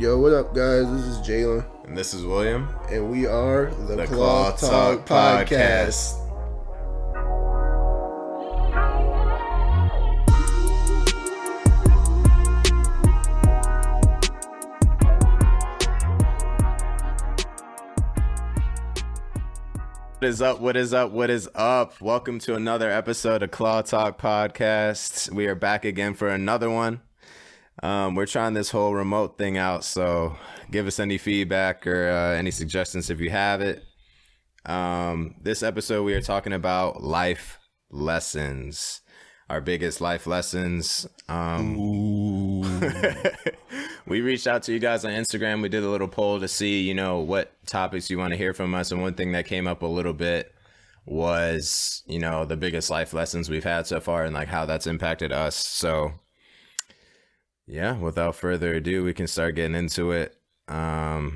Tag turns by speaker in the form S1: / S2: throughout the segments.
S1: Yo, what up, guys? This is Jalen.
S2: And this is William.
S1: And we are the
S2: Cloth Talk Podcast. What is up? What is up? What is up? Welcome to another episode of Cloth Talk Podcast. We are back again for another one. We're trying this whole remote thing out, so give us any feedback or any suggestions if you have it. This episode we are talking about life lessons, our biggest life lessons. We reached out to you guys on Instagram. We did a little poll to see, what topics you want to hear from us. And one thing that came up a little bit was, the biggest life lessons we've had so far and like how that's impacted us. So yeah, without further ado, we can start getting into it. Jalen,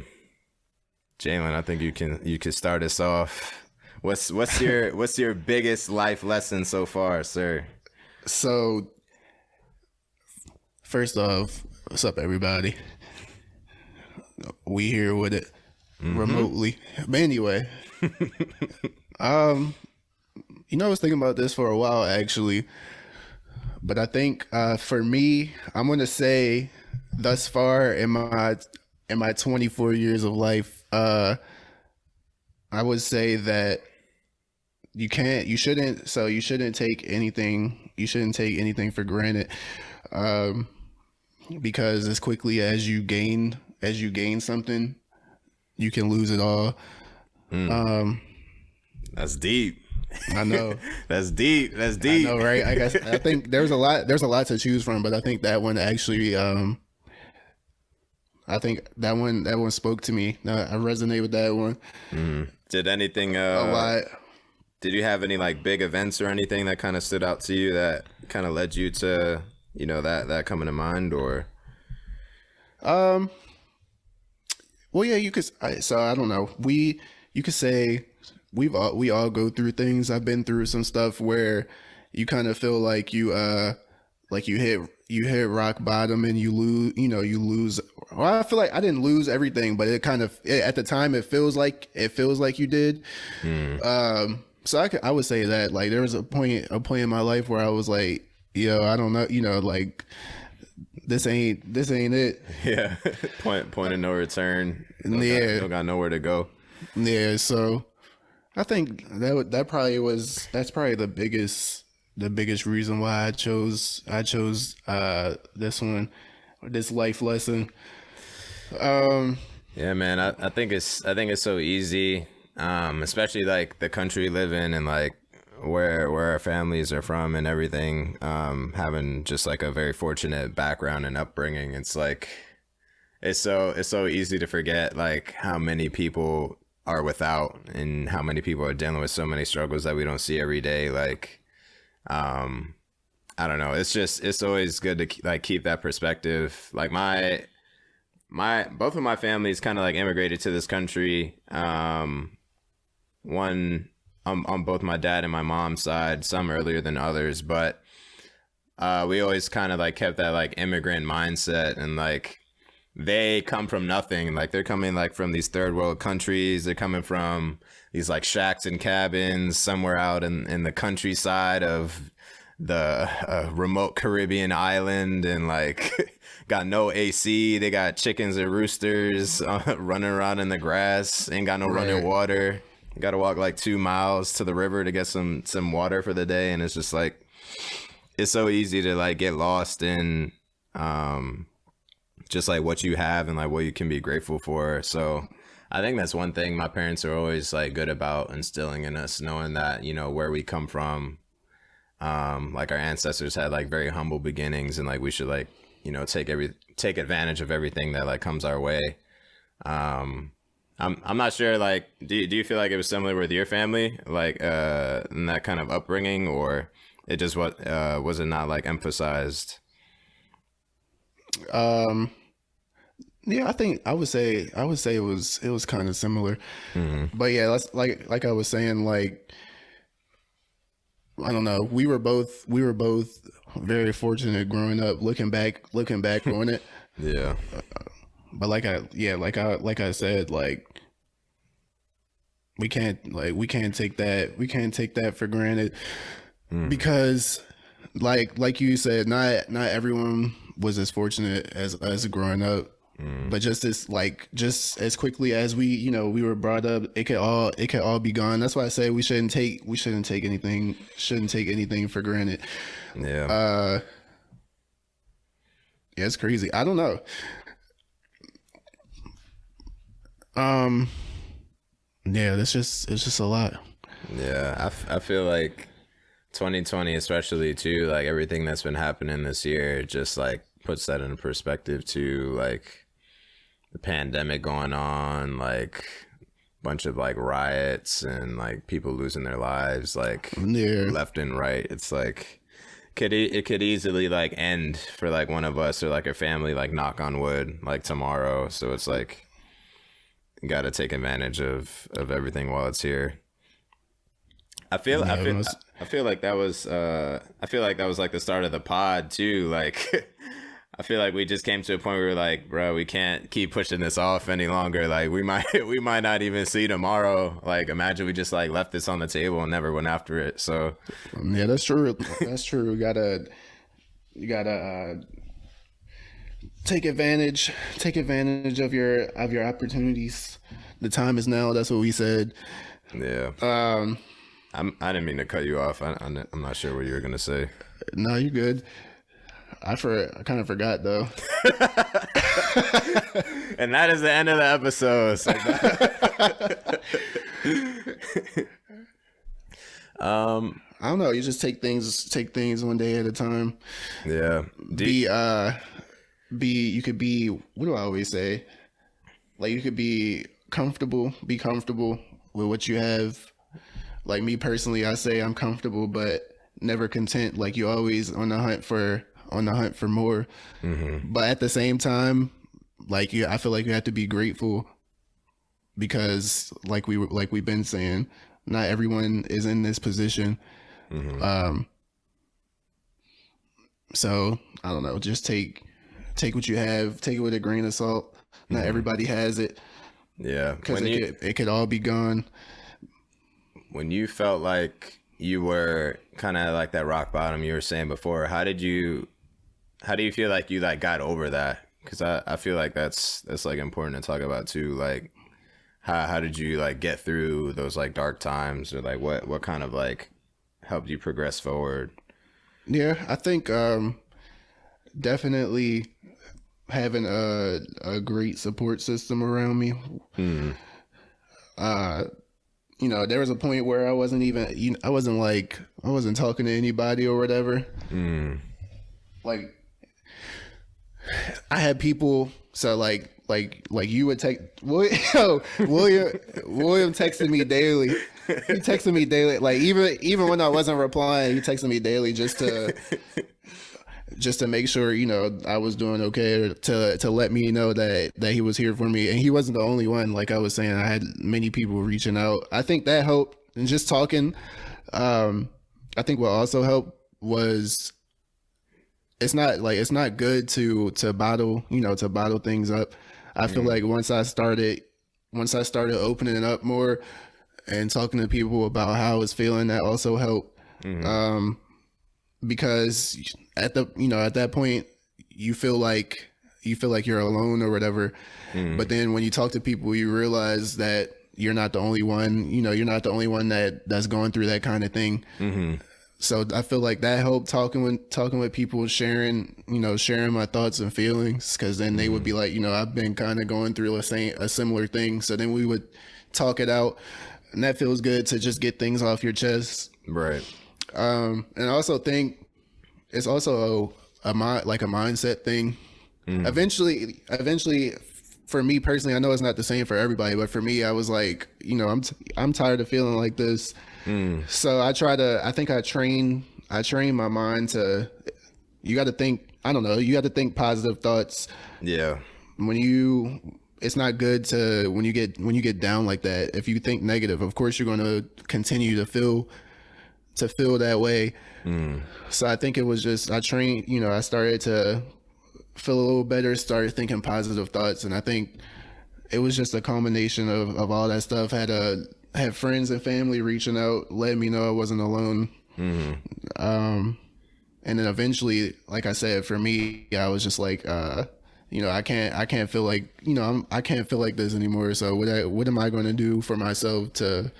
S2: I think you can start us off. What's your biggest life lesson so far, sir?
S1: So first off, what's up, everybody? We here with it remotely. But anyway, I was thinking about this for a while actually. But I think for me, I'm gonna say thus far in my 24 years of life, I would say that you shouldn't take anything for granted, because as quickly as you gain something, you can lose it all.
S2: That's deep.
S1: I know.
S2: That's deep. I
S1: know, right? I think there's a lot to choose from, but I think that one actually, I think that one spoke to me. I resonate with that one.
S2: Did anything
S1: a lot?
S2: Did you have any like big events or anything that kind of stood out to you that kind of led you to, that coming to mind, or?
S1: Well, yeah, you could. So I don't know. You could say. We all go through things. I've been through some stuff where you kind of feel like you hit rock bottom and you lose. Well, I feel like I didn't lose everything, but at the time it feels like you did. So I would say that like there was a point in my life where I was like, I don't know, like this ain't it.
S2: Yeah, point of no return.
S1: Don't
S2: got nowhere to go.
S1: Yeah, so. I think that's probably the biggest reason why I chose this one, this life lesson.
S2: Yeah, man, I think it's so easy, especially like the country we live in and like where our families are from and everything. Having just like a very fortunate background and upbringing, it's like it's so easy to forget like how many people are without and how many people are dealing with so many struggles that we don't see every day. Like, I don't know. It's always good to like keep that perspective. Like both of my families kind of like immigrated to this country. One on both my dad and my mom's side, some earlier than others, but we always kind of like kept that like immigrant mindset, and like they come from nothing. Like they're coming like from these third world countries. They're coming from these like shacks and cabins somewhere out in the countryside of the remote Caribbean island, and like got no AC. They got chickens and roosters running around in the grass. Ain't got no running water. Got to walk like 2 miles to the river to get some water for the day. And it's just like, it's so easy to like get lost in just like what you have and like what you can be grateful for. So I think that's one thing my parents are always like good about instilling in us, knowing that, where we come from, like our ancestors had like very humble beginnings, and like we should like, take advantage of everything that like comes our way. I'm not sure, like, do you feel like it was similar with your family, like in that kind of upbringing, or it just was it not like emphasized?
S1: Yeah, I think I would say it was kind of similar. But yeah, that's like I was saying, like, I don't know, we were both very fortunate growing up. Looking back on it,
S2: yeah,
S1: But like I said, like we can't take that for granted, because like you said, not everyone was as fortunate as us growing up. But just as quickly as we were brought up, it could all be gone. That's why I say we shouldn't take anything for granted.
S2: Yeah.
S1: Yeah, it's crazy. I don't know. Yeah, it's just a lot.
S2: Yeah, I feel like 2020 especially too, like everything that's been happening this year just like puts that into perspective too, like the pandemic going on, like a bunch of like riots and like people losing their lives like left and right. It's like it could easily like end for like one of us or like a family, like knock on wood, like tomorrow. So it's like you got to take advantage of everything while it's here. I feel like that was like the start of the pod too. Like I feel like we just came to a point where we're like, bro, we can't keep pushing this off any longer. Like we might not even see tomorrow. Like imagine we just like left this on the table and never went after it. So
S1: yeah, that's true. That's true. You gotta take advantage of your opportunities. The time is now. That's what we said.
S2: Yeah. I didn't mean to cut you off. I'm not sure what you were gonna say.
S1: No, you're good. I kind of forgot though.
S2: And that is the end of the episode. So
S1: I don't know. You just take things one day at a time.
S2: Yeah.
S1: You could be, what do I always say? Like you could be comfortable with what you have. Like me personally, I say I'm comfortable, but never content. Like you always on the hunt for more. Mm-hmm. But at the same time, I feel like you have to be grateful, because like we've been saying, not everyone is in this position. Mm-hmm. So I don't know, just take what you have, take it with a grain of salt. Not mm-hmm. everybody has it.
S2: Yeah.
S1: Because it could all be gone.
S2: When you felt like you were kind of like that rock bottom you were saying before, how do you feel like you like got over that? Because I feel like that's like important to talk about too. Like how did you like get through those like dark times, or like what kind of like helped you progress forward?
S1: Yeah, I think definitely having a great support system around me. Mm-hmm. There was a point where I wasn't talking to anybody or whatever. Mm. Like I had people, so like you would text William texted me daily. He texted me daily. Like even when I wasn't replying, he texted me daily just to make sure, I was doing okay, or to let me know that he was here for me. And he wasn't the only one. Like I was saying, I had many people reaching out. I think that helped. And just talking, I think what also helped was it's not good to bottle things up. I feel like once I started opening it up more and talking to people about how I was feeling, that also helped. Mm-hmm. Because at that point you feel like you're alone or whatever. Mm. But then when you talk to people, you realize that you're not the only one. You're not the only one that's going through that kind of thing. Mm-hmm. So I feel like that helped, talking with people, sharing my thoughts and feelings, because then they would be like, I've been kind of going through a similar thing. So then we would talk it out, and that feels good to just get things off your chest.
S2: Right.
S1: And I also think it's also a mindset thing. Mm. Eventually, for me personally, I know it's not the same for everybody, but for me, I was like, I'm tired of feeling like this. Mm. So I train my mind to, you got to think positive thoughts.
S2: Yeah.
S1: It's not good to, when you get down like that, if you think negative, of course you're going to continue to feel that way. Mm. So I think it was just, I started to feel a little better, started thinking positive thoughts. And I think it was just a combination of all that stuff. Had friends and family reaching out, letting me know I wasn't alone. And then eventually, like I said, for me, I was just like, I can't feel like, I can't feel like this anymore. So what am I going to do for myself to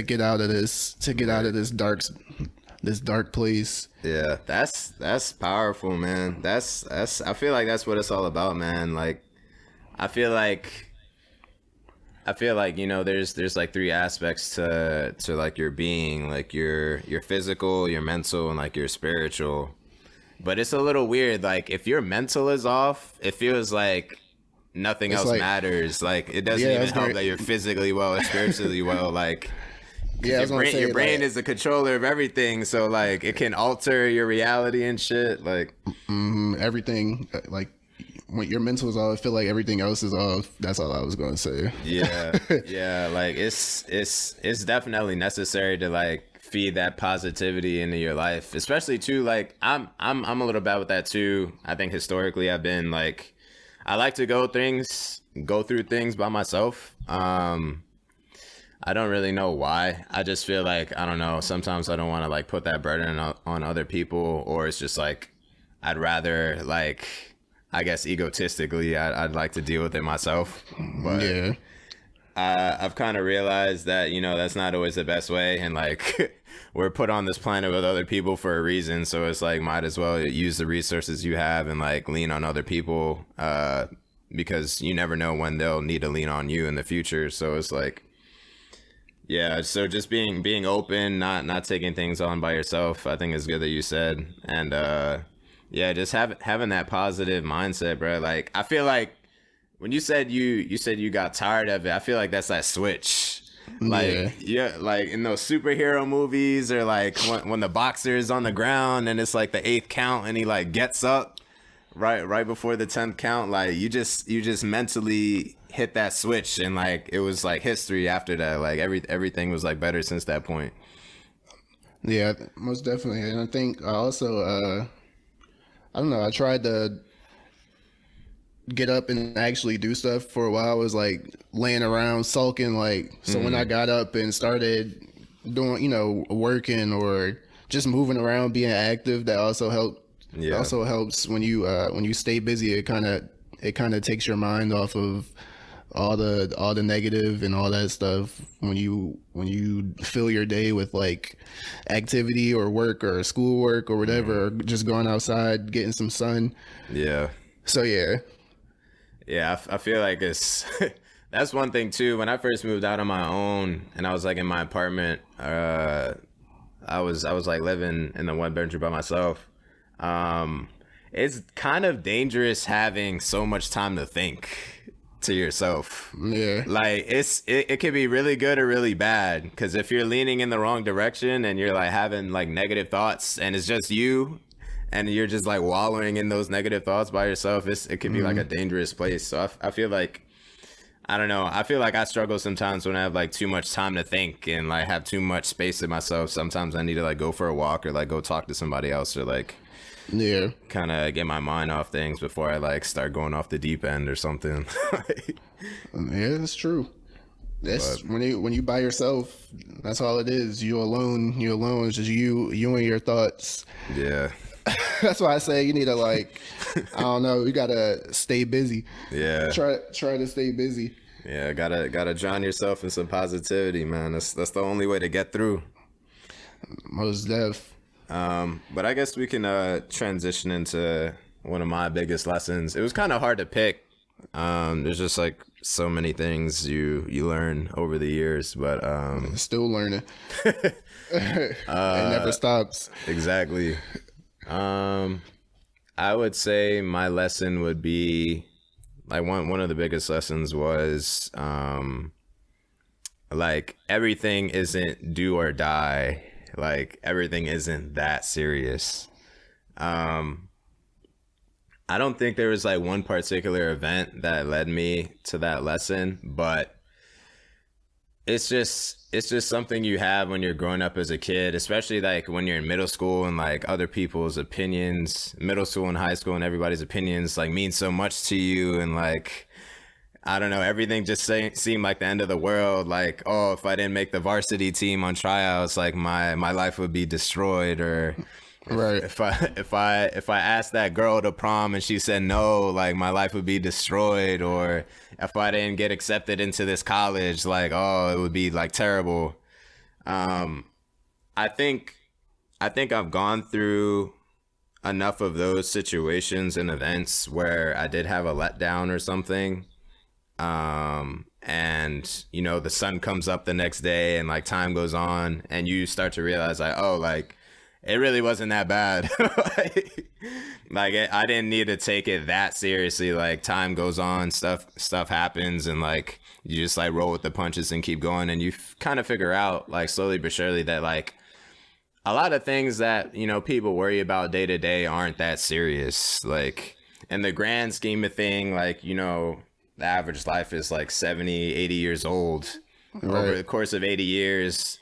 S1: get out of this dark place?
S2: Yeah, that's powerful, man. That's I feel like that's what it's all about, man. Like, I feel like there's like three aspects to like your being, like your physical, your mental, and like your spiritual. But it's a little weird. Like, if your mental is off, it feels like nothing else matters. Like, it doesn't even help that you're physically well or spiritually well. Like, your brain is the controller of everything. So like, it can alter your reality and shit. Like,
S1: everything. Like, when your mental is off, I feel like everything else is off. That's all I was going to say.
S2: Yeah, yeah. Like, it's definitely necessary to like feed that positivity into your life, especially too. Like, I'm a little bad with that too. I think historically I've been like, I like to go through things by myself. I don't really know why. I just feel like, I don't know, sometimes I don't want to like put that burden on other people, or it's just like I'd rather, like, I guess egotistically, I'd like to deal with it myself. But yeah, I've kind of realized that, that's not always the best way. And like, we're put on this planet with other people for a reason. So it's like, might as well use the resources you have and like lean on other people, because you never know when they'll need to lean on you in the future. So it's like, yeah, so just being open, not taking things on by yourself, I think is good that you said. And yeah, just having that positive mindset, bro. Like, I feel like when you said you got tired of it, I feel like that's that switch. Like, yeah, like in those superhero movies, or like when the boxer is on the ground and it's like the 8th count and he like gets up right before the 10th count, like you just mentally hit that switch, and like it was like history after that. Like everything was like better since that point.
S1: Yeah, most definitely. And I think I also I don't know, I tried to get up and actually do stuff for a while. I was like laying around sulking, like, so when I got up and started doing, working or just moving around, being active, that also helped. Yeah. It also helps when you stay busy. It kind of takes your mind off of all the negative and all that stuff. When you fill your day with like activity or work or schoolwork or whatever, or just going outside, getting some sun.
S2: Yeah.
S1: So yeah.
S2: Yeah, I feel like it's that's one thing too. When I first moved out on my own and I was like in my apartment, I was like living in the 1 bedroom by myself. It's kind of dangerous having so much time to think to yourself. Yeah. Like, it can be really good or really bad, because if you're leaning in the wrong direction and you're like having like negative thoughts and it's just you and you're just like wallowing in those negative thoughts by yourself, it could be like a dangerous place. So I feel like, I don't know, I feel like I struggle sometimes when I have like too much time to think and like have too much space in myself. Sometimes I need to like go for a walk or like go talk to somebody else, or like kind of get my mind off things before I like start going off the deep end or something.
S1: Yeah, that's true. That's when you by yourself, that's all it is. You alone. It's just you and your thoughts.
S2: Yeah.
S1: That's why I say you need to, like, I don't know, you gotta stay busy.
S2: Yeah.
S1: Try to stay busy.
S2: Yeah, gotta drown yourself in some positivity, man. That's the only way to get through.
S1: Most def.
S2: But I guess we can transition into one of my biggest lessons. It was kind of hard to pick. There's just like so many things you learn over the years, but
S1: still learning. It never stops.
S2: Exactly. I would say my lesson would be like one of the biggest lessons was like everything isn't do or die. Like everything isn't that serious. I don't think there was like one particular event that led me to that lesson, but it's just something you have when you're growing up as a kid, especially like when you're in middle school and like other people's opinions, middle school and high school and everybody's opinions like mean so much to you. And like, I don't know, everything just seemed like the end of the world. Like, oh, if I didn't make the varsity team on tryouts, like my life would be destroyed. Or
S1: Right.
S2: if I asked that girl to prom and she said no, like my life would be destroyed. Or if I didn't get accepted into this college, like, oh, it would be like terrible. I think I've gone through enough of those situations and events where I did have a letdown or something. And you know, the sun comes up the next day and like time goes on and you start to realize like, oh, like it really wasn't that bad. I didn't need to take it that seriously. Like time goes on, stuff happens, and like you just like roll with the punches and keep going. And you kind of figure out like slowly but surely that like a lot of things that, you know, people worry about day to day aren't that serious. Like in the grand scheme of thing, like, you know, the average life is like 70, 80 years old. Right. Over the course of 80 years,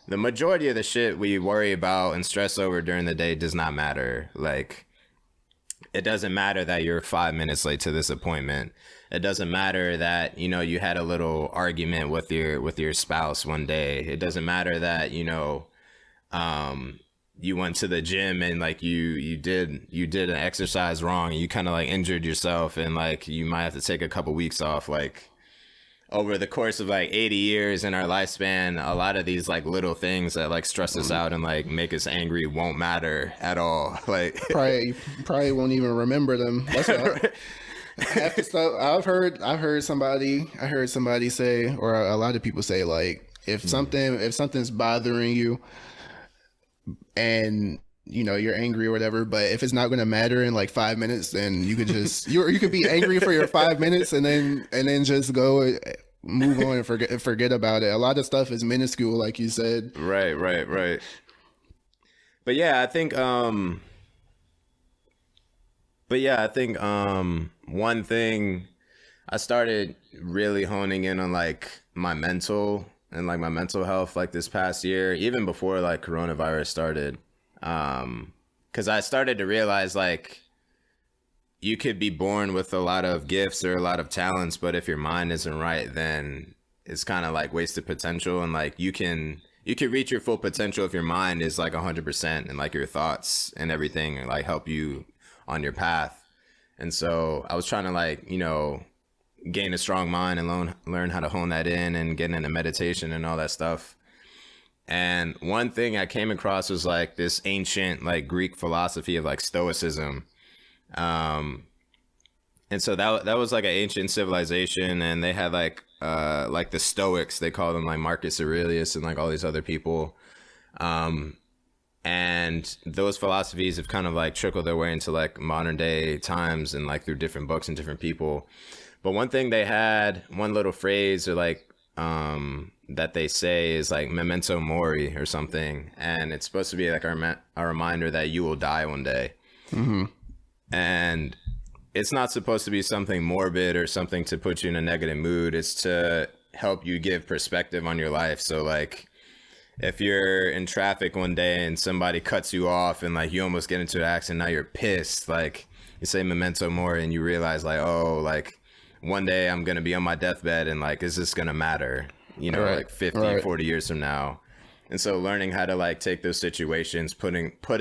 S2: the majority of the shit we worry about and stress over during the day does not matter. Like, it doesn't matter that you're 5 minutes late to this appointment. It doesn't matter that, you know, you had a little argument with your spouse one day. It doesn't matter that, you know, you went to the gym and like you did an exercise wrong and you kind of like injured yourself and like you might have to take a couple weeks off. Like, over the course of like 80 years in our lifespan, a lot of these like little things that like stress us out and like make us angry won't matter at all. Like
S1: you probably won't even remember them. That's what half the stuff I heard somebody say, or a lot of people say, like if something's bothering you and you know you're angry or whatever, but if it's not going to matter in like 5 minutes, then you could just you could be angry for your 5 minutes and then just go move on and forget about it. A lot of stuff is minuscule, like you said.
S2: Right. But yeah, I think one thing I started really honing in on like my mental health like this past year, even before like coronavirus started. Because I started to realize like you could be born with a lot of gifts or a lot of talents, but if your mind isn't right, then it's kind of like wasted potential. And like you can reach your full potential if your mind is like 100% and like your thoughts and everything like help you on your path. And so I was trying to like, you know, gain a strong mind and learn how to hone that in and get into meditation and all that stuff. And one thing I came across was like this ancient like Greek philosophy of like Stoicism. And so that was like an ancient civilization, and they had like the Stoics, they call them like Marcus Aurelius and like all these other people. And those philosophies have kind of like trickled their way into like modern day times and like through different books and different people. But one thing they had, one little phrase or like that they say is like memento mori or something, and it's supposed to be like a reminder that you will die one day. Mm-hmm. And it's not supposed to be something morbid or something to put you in a negative mood. It's to help you give perspective on your life. So like if you're in traffic one day and somebody cuts you off and like you almost get into an accident, now you're pissed, like you say memento mori and you realize like, oh, like one day I'm going to be on my deathbed and like, is this going to matter? You know, right, like 50, right, 40 years from now. And so learning how to like take those situations, put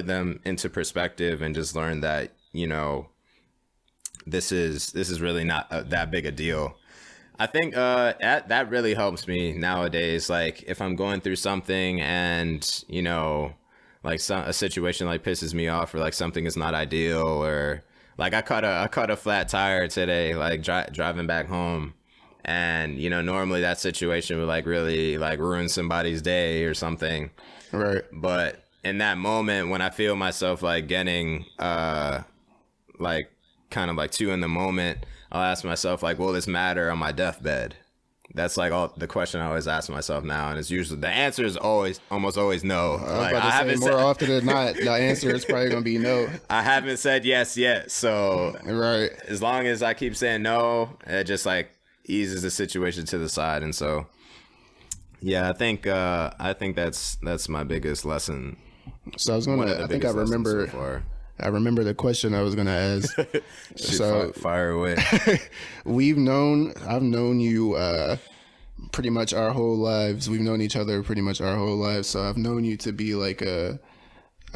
S2: them into perspective and just learn that, you know, this is really not that big a deal. I think that really helps me nowadays. Like if I'm going through something and, you know, like a situation like pisses me off or like something is not ideal, or like I caught a flat tire today, like driving back home. And, you know, normally that situation would like really like ruin somebody's day or something. Right. But in that moment when I feel myself like getting like kind of like too in the moment, I'll ask myself like, will this matter on my deathbed? That's like all the question I always ask myself now. And it's usually the answer is almost always no.
S1: Like, I haven't more often than not, the answer is probably going to be no.
S2: I haven't said yes yet. So
S1: right.
S2: As long as I keep saying no, it just like eases the situation to the side. And so Yeah, I think that's my biggest lesson.
S1: So I was
S2: One of
S1: gonna.
S2: the
S1: I think I
S2: biggest lessons
S1: remember.
S2: so far.
S1: I remember the question I was gonna ask. So
S2: Fire away.
S1: I've known you pretty much our whole lives. We've known each other pretty much our whole lives. So I've known you to be like a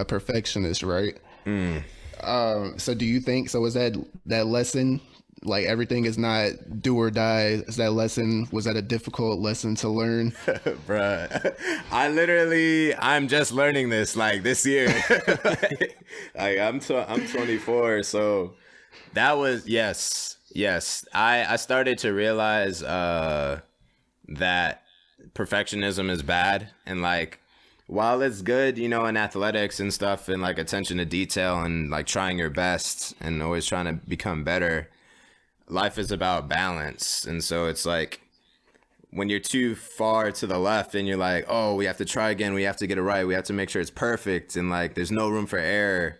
S1: perfectionist, right? So do you think so? Was that lesson, like everything is not do or die? Is that lesson, was that a difficult lesson to learn?
S2: Bruh, I'm just learning this like this year. like I'm 24, so that was yes. I started to realize that perfectionism is bad, and like while it's good, you know, in athletics and stuff, and like attention to detail and like trying your best and always trying to become better, life is about balance. And so it's like when you're too far to the left and you're like, oh, we have to try again, we have to get it right, we have to make sure it's perfect, and like there's no room for error,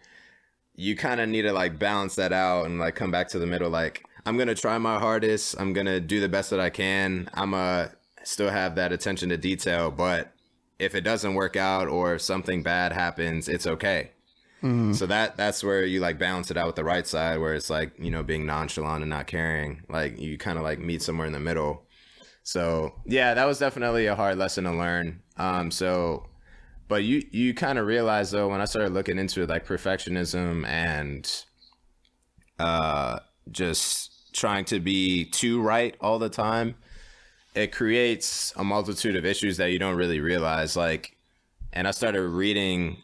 S2: you kind of need to like balance that out and like come back to the middle. Like, I'm gonna try my hardest, I'm gonna do the best that I can, I'm still have that attention to detail, but if it doesn't work out or if something bad happens, it's okay. So that's where you like balance it out with the right side, where it's like, you know, being nonchalant and not caring. Like you kind of like meet somewhere in the middle. So yeah, that was definitely a hard lesson to learn. But you kind of realize though, when I started looking into it, like perfectionism and just trying to be too right all the time, it creates a multitude of issues that you don't really realize. Like, and I started reading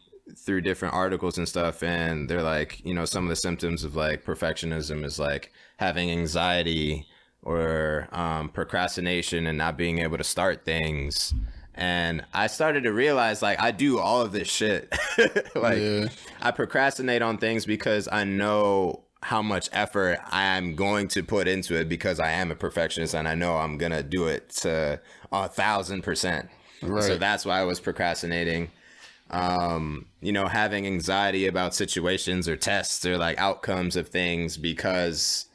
S2: through different articles and stuff, and they're like, you know, some of the symptoms of like perfectionism is like having anxiety or procrastination and not being able to start things. And I started to realize like I do all of this shit. I procrastinate on things because I know how much effort I am going to put into it, because I am a perfectionist and I know I'm gonna do it to 1,000%. Right. So that's why I was procrastinating. You know, having anxiety about situations or tests or like outcomes of things because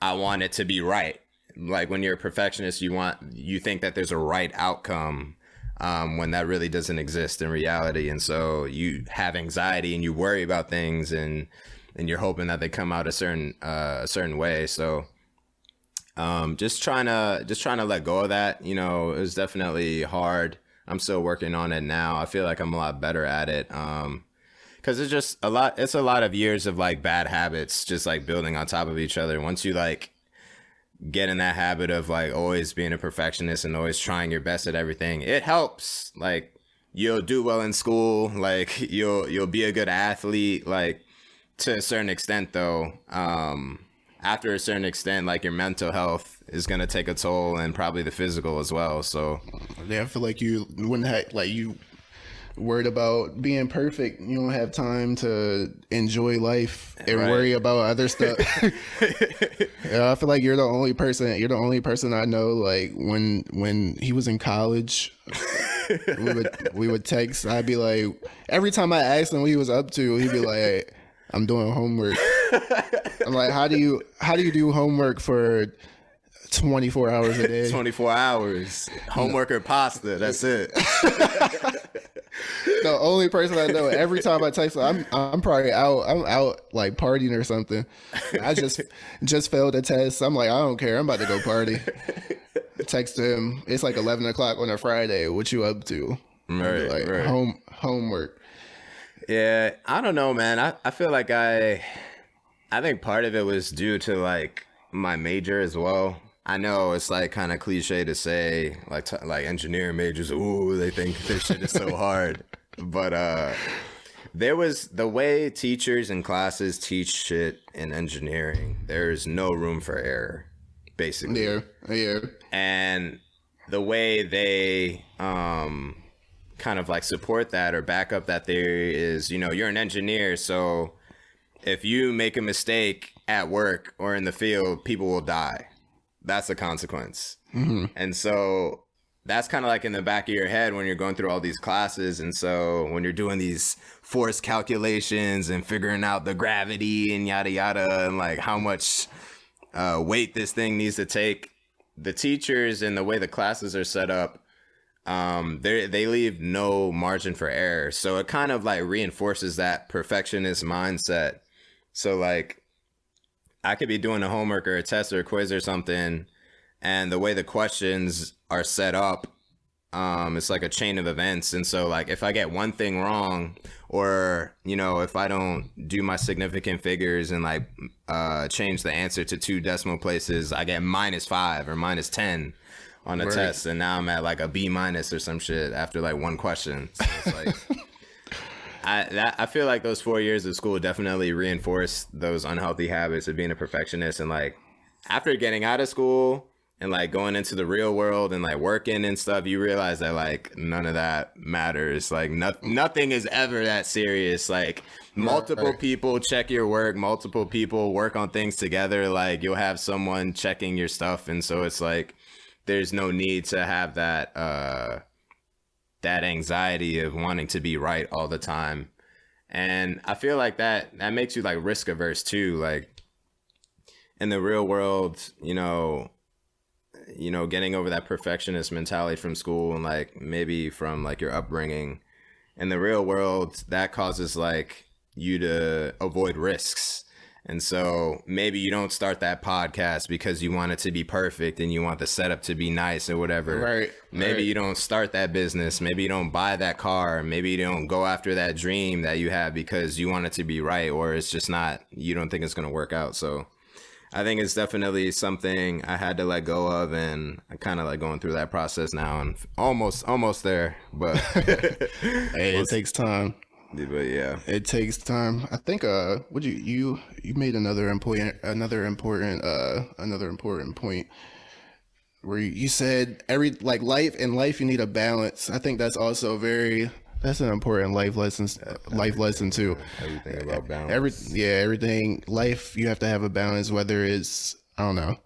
S2: I want it to be right. Like when you're a perfectionist, you think that there's a right outcome, when that really doesn't exist in reality. And so you have anxiety and you worry about things, and you're hoping that they come out a certain way. So just trying to let go of that. You know, it was definitely hard. I'm still working on it now. I feel like I'm a lot better at it. Cause it's a lot of years of like bad habits, just like building on top of each other. Once you like get in that habit of like always being a perfectionist and always trying your best at everything, it helps. Like you'll do well in school, like you'll be a good athlete, like to a certain extent though. After a certain extent, like your mental health is going to take a toll, and probably the physical as well. So
S1: yeah, I feel like you wouldn't have, like, you worried about being perfect, you don't have time to enjoy life and worry about other stuff. Yeah, I feel like you're the only person I know, like when he was in college, we would text. I'd be like, every time I asked him what he was up to, he'd be like, hey, I'm doing homework. I'm like, how do you do homework for 24 hours a day?
S2: 24 hours. Homework or pasta. That's it.
S1: The only person I know, every time I text him, I'm probably out. I'm out like partying or something. I just failed a test. I'm like, I don't care. I'm about to go party. Text him. It's like 11 o'clock on a Friday. What you up to? Right. Homework.
S2: Yeah, I don't know, man. I feel like I think part of it was due to like my major as well. I know it's like kind of cliche to say like engineering majors, ooh, they think their shit is so hard. But there was the way teachers and classes teach shit in engineering, there's no room for error, basically. Yeah. And the way they kind of like support that or back up that theory is, you know, you're an engineer, so if you make a mistake at work or in the field, people will die. That's the consequence. Mm-hmm. And so that's kind of like in the back of your head when you're going through all these classes. And so when you're doing these force calculations and figuring out the gravity and yada yada and like how much weight this thing needs to take, the teachers and the way the classes are set up, they leave no margin for error. So it kind of like reinforces that perfectionist mindset. So like I could be doing a homework or a test or a quiz or something, and the way the questions are set up, it's like a chain of events. And so like if I get one thing wrong, or if I don't do my significant figures and like change the answer to 2 decimal places, I get -5 or -10 on a test, and now I'm at like a B- or some shit after like one question. So it's like I feel like those 4 years of school definitely reinforced those unhealthy habits of being a perfectionist. And like after getting out of school and like going into the real world and like working and stuff, you realize that like none of that matters. Like nothing is ever that serious. Like multiple people check your work, multiple people work on things together. Like you'll have someone checking your stuff, and so it's like there's no need to have that that anxiety of wanting to be right all the time. And I feel like that makes you like risk averse too. Like in the real world, getting over that perfectionist mentality from school and like maybe from like your upbringing, in the real world, that causes like you to avoid risks. And so maybe you don't start that podcast because you want it to be perfect and you want the setup to be nice or whatever.
S1: Right.
S2: Maybe you don't start that business. Maybe you don't buy that car. Maybe you don't go after that dream that you have because you want it to be right, or it's just not, you don't think it's going to work out. So I think it's definitely something I had to let go of, and I kind of like going through that process now and almost there, but
S1: hey, it takes time.
S2: But yeah,
S1: it takes time. I think would you made another important point where you said life you need a balance. I think that's also that's an important life lesson too.
S2: Everything about balance.
S1: Everything life, you have to have a balance, whether it's, I don't know,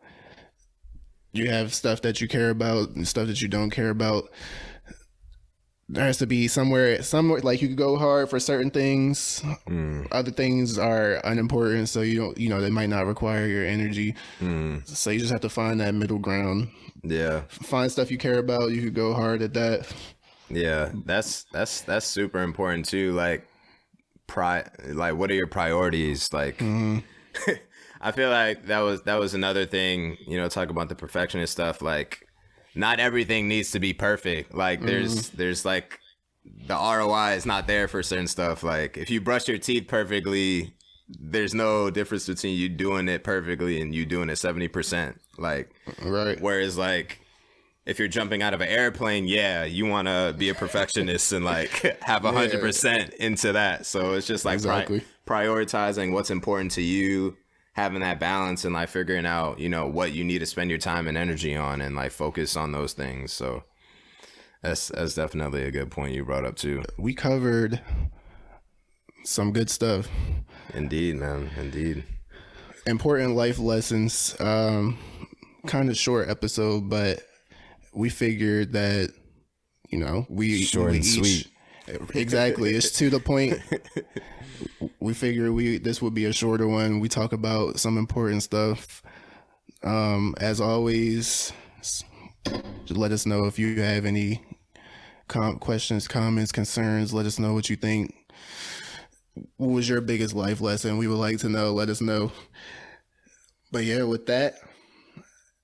S1: you have stuff that you care about and stuff that you don't care about. There has to be somewhere like you could go hard for certain things. Other things are unimportant, so you don't, they might not require your energy. So you just have to find that middle ground.
S2: Yeah.
S1: Find stuff you care about. You could go hard at that.
S2: Yeah, that's super important too. Like what are your priorities? Like I feel like that was another thing, talk about the perfectionist stuff. Like not everything needs to be perfect. Like there's like the ROI is not there for certain stuff. Like if you brush your teeth perfectly, there's no difference between you doing it perfectly and you doing it 70%. Like,
S1: right.
S2: Whereas like if you're jumping out of an airplane, you want to be a perfectionist and like have 100% into that. So it's just like prioritizing what's important to you, having that balance, and like figuring out, what you need to spend your time and energy on, and like focus on those things. So that's definitely a good point you brought up too.
S1: We covered some good stuff.
S2: Indeed, man. Indeed.
S1: Important life lessons. Kind of short episode, but we figured that,
S2: short and sweet.
S1: Exactly. It's to the point. We figured this would be a shorter one. We talk about some important stuff. As always, just let us know if you have any questions, comments, concerns. Let us know what you think. What was your biggest life lesson? We would like to know. Let us know. But yeah, with that,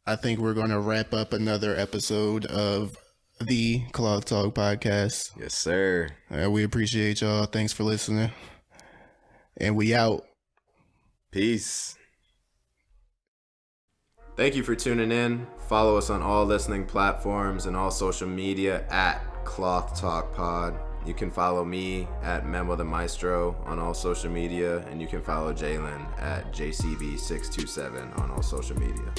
S1: I think we're going to wrap up another episode of the Cloth Talk Podcast.
S2: Yes, sir.
S1: We appreciate y'all. Thanks for listening. And we out.
S2: Peace. Thank you for tuning in. Follow us on all listening platforms and all social media at Cloth Talk Pod. You can follow me at memothemaestro on all social media, and you can follow Jalen at JCB627 on all social media.